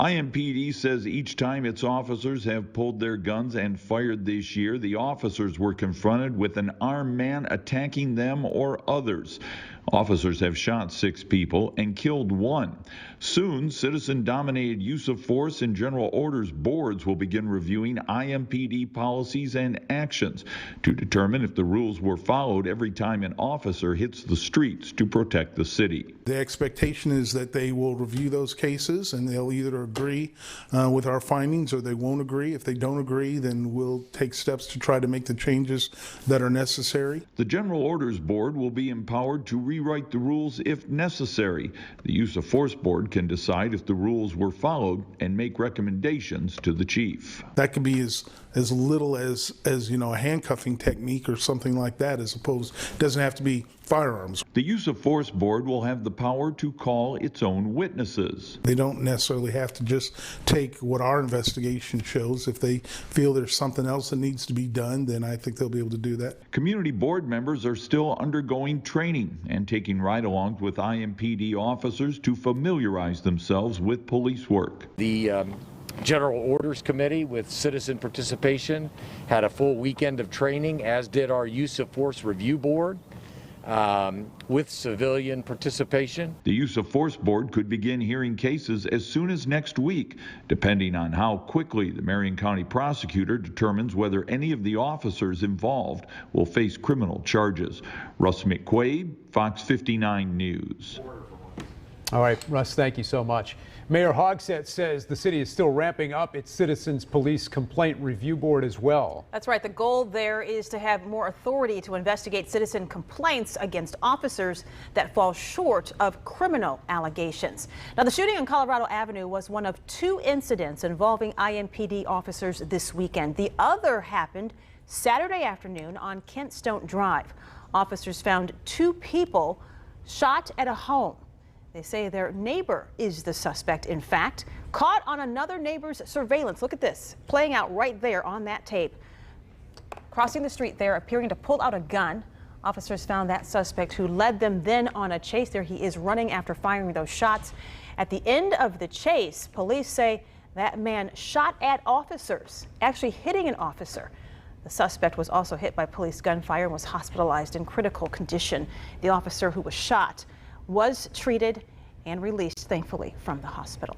IMPD says each time its officers have pulled their guns and fired this year, the officers were confronted with an armed man attacking them or others. Officers have shot 6 people and killed 1. Soon, citizen-dominated use of force and general orders boards will begin reviewing IMPD policies and actions to determine if the rules were followed every time an officer hits the streets to protect the city. The expectation is that they will review those cases and they'll either agree with our findings or they won't agree. If they don't agree, then we'll take steps to try to make the changes that are necessary. The General Orders Board will be empowered to rewrite the rules if necessary. The Use of Force Board can decide if the rules were followed and make recommendations to the chief. That could be as little as a handcuffing technique or something like that, as opposed, doesn't have to be firearms. The Use of Force Board will have the power to call its own witnesses. They don't necessarily have to just take what our investigation shows. If they feel there's something else that needs to be done, then I think they'll be able to do that. Community board members are still undergoing training and taking ride-alongs with IMPD officers to familiarize themselves with police work. The General Orders Committee with citizen participation had a full weekend of training, as did our Use of Force Review Board. With civilian participation. The Use of Force Board could begin hearing cases as soon as next week, depending on how quickly the Marion County prosecutor determines whether any of the officers involved will face criminal charges. Russ McQuaid, Fox 59 News. All right, Russ, thank you so much. Mayor Hogsett says the city is still ramping up its Citizens Police Complaint Review Board as well. That's right. The goal there is to have more authority to investigate citizen complaints against officers that fall short of criminal allegations. Now, the shooting on Colorado Avenue was one of 2 incidents involving IMPD officers this weekend. The other happened Saturday afternoon on Kentstone Drive. Officers found 2 people shot at a home. They say their neighbor is the suspect, in fact, caught on another neighbor's surveillance. Look at this, playing out right there on that tape. Crossing the street there, appearing to pull out a gun. Officers found that suspect, who led them then on a chase. There he is, running after firing those shots. At the end of the chase, police say that man shot at officers, actually hitting an officer. The suspect was also hit by police gunfire and was hospitalized in critical condition. The officer who was shot was treated and released, thankfully, from the hospital.